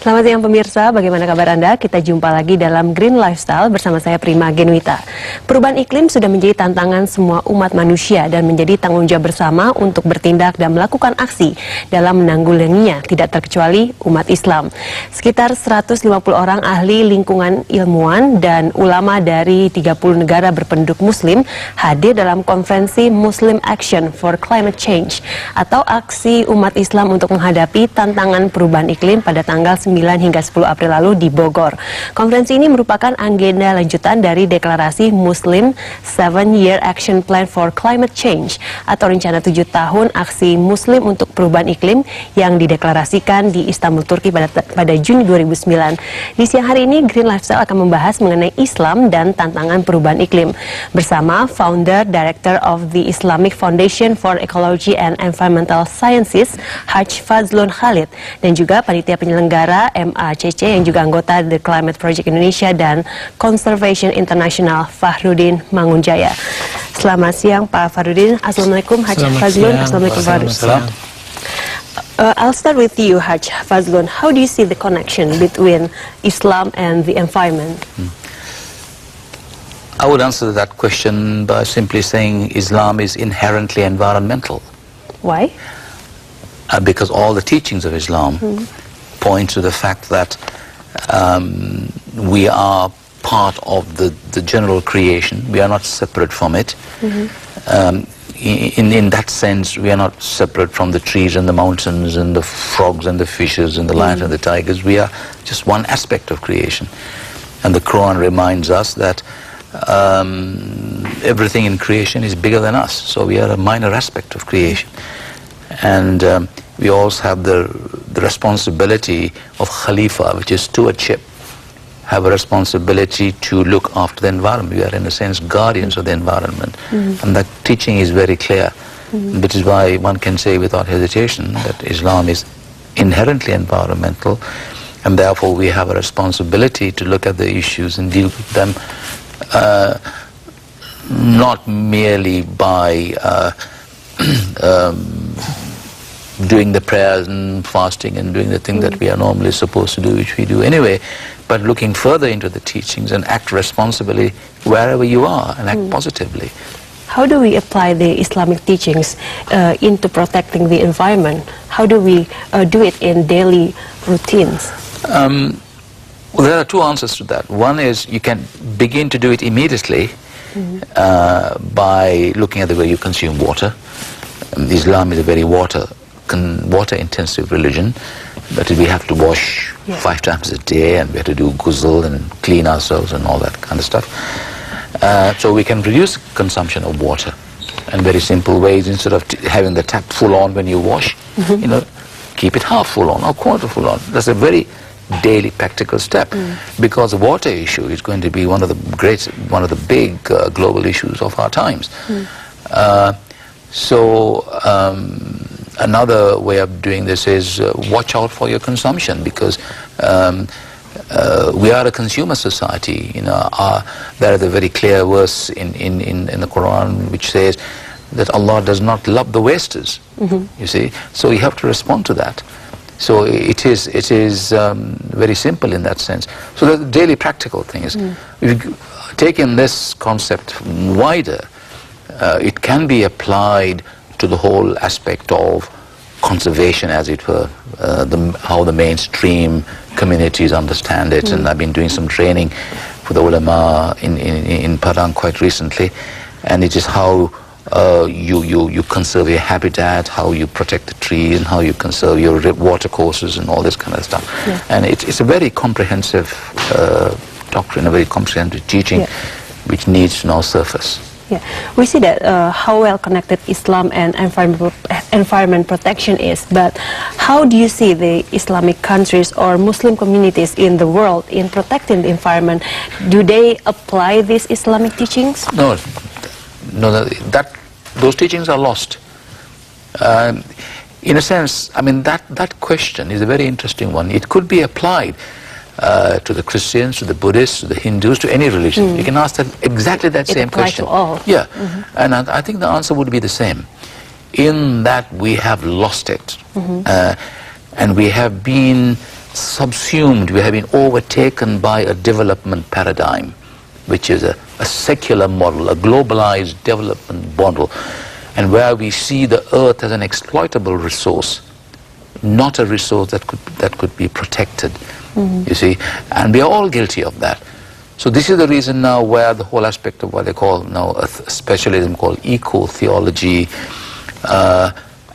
Selamat siang pemirsa, bagaimana kabar Anda? Kita jumpa lagi dalam Green Lifestyle bersama saya Prima Genuita. Perubahan iklim sudah menjadi tantangan semua umat manusia dan menjadi tanggung jawab bersama untuk bertindak dan melakukan aksi dalam menanggulanginya, tidak terkecuali umat Islam. Sekitar 150 orang ahli lingkungan, ilmuwan, dan ulama dari 30 negara berpenduduk Muslim hadir dalam konferensi Muslim Action for Climate Change atau aksi umat Islam untuk menghadapi tantangan perubahan iklim pada tanggal 9 hingga 10 April lalu di Bogor. Konferensi ini merupakan agenda lanjutan dari deklarasi Muslim 7-Year Action Plan for Climate Change atau rencana 7 tahun aksi Muslim untuk perubahan iklim yang dideklarasikan di Istanbul, Turki pada Juni 2009. Di siang hari ini Green Lifestyle akan membahas mengenai Islam dan tantangan perubahan iklim bersama Founder Director of the Islamic Foundation for Ecology and Environmental Sciences Haj Fazlun Khalid dan juga panitia penyelenggara MACC yang juga anggota The Climate Project Indonesia dan Conservation International Fahrudin Mangunjaya. Selamat siang Pak Fahrudin. Assalamualaikum Haj Fazlun. Assalamualaikum Fahrudin. I'll start with you Haj Fazlun. How do you see the connection between Islam and the environment? I would answer that question by simply saying Islam is inherently environmental. Why? Because all the teachings of Islam point to the fact that we are part of the general creation. We are not separate from it. In that sense, we are not separate from the trees and the mountains and the frogs and the fishes and the lions and the tigers. We are just one aspect of creation. And the Quran reminds us that everything in creation is bigger than us. So we are a minor aspect of creation. And we also have the responsibility of Khalifa, which is stewardship, have a responsibility to look after the environment. We are in a sense guardians of the environment. And that teaching is very clear. Which is why one can say without hesitation that Islam is inherently environmental, and therefore we have a responsibility to look at the issues and deal with them not merely by doing the prayers and fasting and doing the thing that we are normally supposed to do, which we do anyway, but looking further into the teachings and act responsibly wherever you are and act positively. How do we apply the Islamic teachings into protecting the environment? How do we do it in daily routines? Well, there are two answers to that. One is you can begin to do it immediately by looking at the way you consume water. Islam is a very water-intensive religion, but we have to wash 5 times a day, and we have to do ghusl and clean ourselves and all that kind of stuff. So we can reduce consumption of water, and very simple ways. Instead of having the tap full on when you wash, you know, keep it half full on or quarter full on. That's a very daily practical step, because the water issue is going to be one of the big global issues of our times. Another way of doing this is watch out for your consumption, because we are a consumer society. You know, there is a very clear verse in the Quran which says that Allah does not love the wasters. You see, so you have to respond to that. So it is very simple in that sense. So the daily practical things. If you take in this concept wider, it can be applied to the whole aspect of conservation, as it were, how the mainstream communities understand it. And I've been doing some training for the ulama in Padang quite recently, and it is how you conserve your habitat, how you protect the trees, and how you conserve your water courses and all this kind of stuff. And it's a very comprehensive doctrine, a very comprehensive teaching, which needs to now surface. Yeah, we see that how well connected Islam and environment protection is, but how do you see the Islamic countries or Muslim communities in the world in protecting the environment? Do they apply these Islamic teachings? No, those teachings are lost. In a sense, I mean, that question is a very interesting one. It could be applied to the Christians, to the Buddhists, to the Hindus, to any religion. You can ask that exactly that same question. To all. Yeah, and I think the answer would be the same. In that we have lost it, and we have been subsumed, we have been overtaken by a development paradigm, which is a secular model, a globalized development model, and where we see the earth as an exploitable resource, not a resource that could be protected, you see, and we are all guilty of that. So this is the reason now where the whole aspect of what they call now a specialism called eco-theology,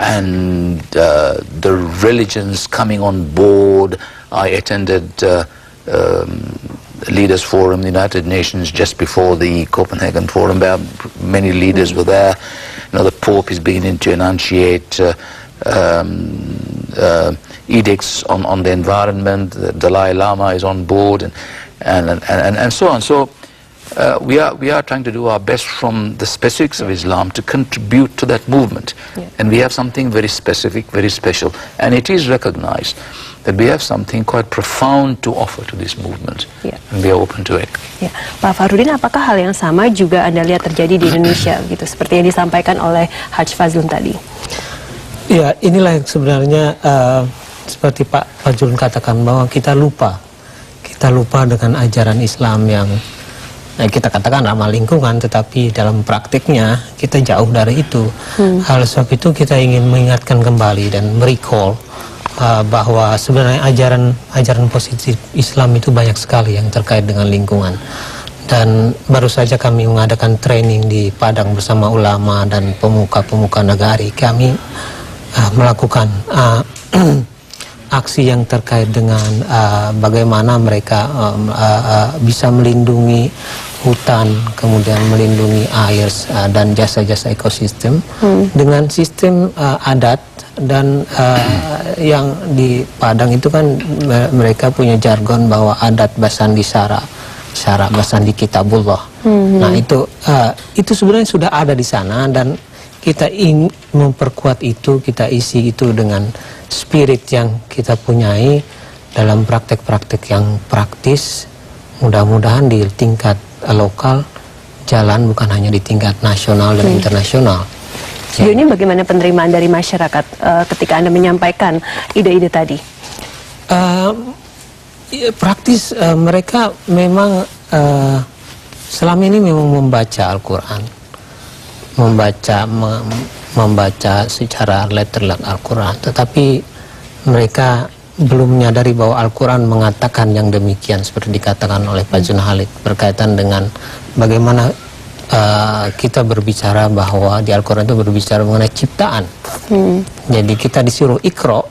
and the religions coming on board. I attended Leaders Forum, the United Nations, just before the Copenhagen Forum, where many leaders were there. You know, the Pope is beginning to enunciate edicts on the environment. The Dalai Lama is on board, and so on. So we are trying to do our best from the specifics of Islam to contribute to that movement. Yeah. And we have something very specific, very special, and it is recognized that we have something quite profound to offer to this movement, Yeah. and we are open to it. Ya, Pak Farudin, apakah hal yang sama juga Anda lihat terjadi di Indonesia, gitu, seperti yang disampaikan oleh Haj Fazlun tadi? Ya, inilah yang sebenarnya seperti Pak Fazlun katakan, bahwa kita lupa dengan ajaran Islam yang kita katakan ramah lingkungan, tetapi dalam praktiknya kita jauh dari itu. Hal sebab itu kita ingin mengingatkan kembali dan merecall bahwa sebenarnya ajaran positif Islam itu banyak sekali yang terkait dengan lingkungan. Dan baru saja kami mengadakan training di Padang bersama ulama dan pemuka-pemuka negari. Kami melakukan aksi yang terkait dengan bagaimana mereka bisa melindungi hutan, kemudian melindungi air dan jasa-jasa ekosistem dengan sistem adat. Dan yang di Padang itu kan mereka punya jargon bahwa adat basandi syara basandi kitabullah. Nah itu sebenarnya sudah ada di sana, dan kita ingin memperkuat itu, kita isi itu dengan spirit yang kita punyai dalam praktek-praktek yang praktis. Mudah-mudahan di tingkat lokal jalan, bukan hanya di tingkat nasional dan internasional. Sejauh ini bagaimana penerimaan dari masyarakat ketika Anda menyampaikan ide-ide tadi? Praktis mereka memang selama ini memang membaca Al-Quran, membaca secara letterlet Al-Quran, tetapi mereka belum menyadari bahwa Al-Quran mengatakan yang demikian, seperti dikatakan oleh Pak Jun Halid, berkaitan dengan bagaimana kita berbicara bahwa di Al-Quran itu berbicara mengenai ciptaan. Jadi kita disuruh ikro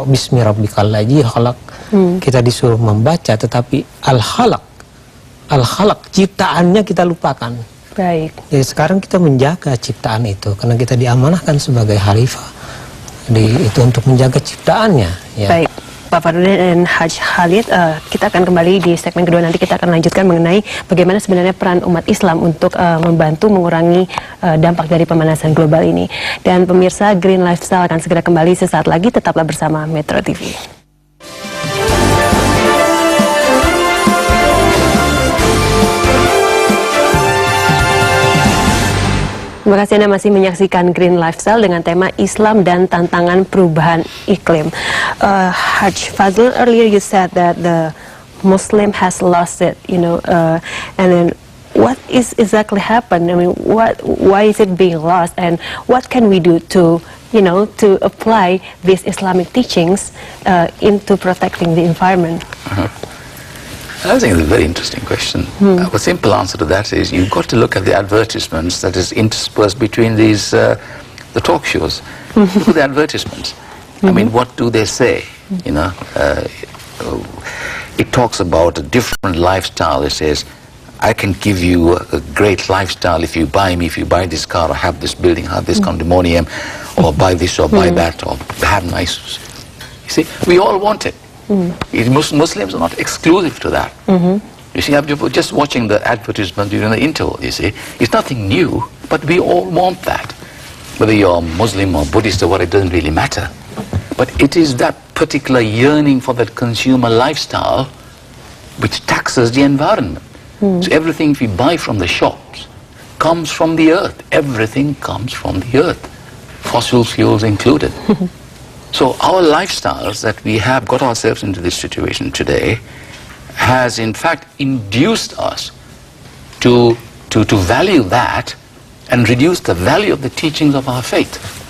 bismi rabbikal ladzi khalaq. Kita disuruh membaca, tetapi al-khalaq ciptaannya kita lupakan. Baik. Jadi sekarang kita menjaga ciptaan itu, karena kita diamanahkan sebagai khalifah itu untuk menjaga ciptaannya. Ya. Baik, Pak Farudin dan Haj Khalid, kita akan kembali di segmen kedua. Nanti kita akan lanjutkan mengenai bagaimana sebenarnya peran umat Islam untuk membantu mengurangi dampak dari pemanasan global ini. Dan pemirsa, Green Lifestyle akan segera kembali sesaat lagi. Tetaplah bersama Metro TV. Terima kasih Anda masih menyaksikan Green Lifestyle dengan tema Islam dan tantangan perubahan iklim. Haj Fazlun, earlier you said that the Muslim has lost it, and then what is exactly happened? I mean, why is it being lost, and what can we do to apply these Islamic teachings into protecting the environment? I think it's a very interesting question. The simple answer to that is you've got to look at the advertisements that is interspersed between these the talk shows. Look at the advertisements. I mean, what do they say? It talks about a different lifestyle. It says, I can give you a great lifestyle if you buy me, if you buy this car, or have this building, have this condominium, or buy this or buy that, or have nice. You see, we all want it. Muslims are not exclusive to that. You see, I'm just watching the advertisement during the interval, you see. It's nothing new, but we all want that. Whether you're Muslim or Buddhist or what, it doesn't really matter. But it is that particular yearning for that consumer lifestyle which taxes the environment. So everything we buy from the shops comes from the earth. Everything comes from the earth, fossil fuels included. So our lifestyles that we have got ourselves into this situation today has in fact induced us to value that and reduce the value of the teachings of our faith.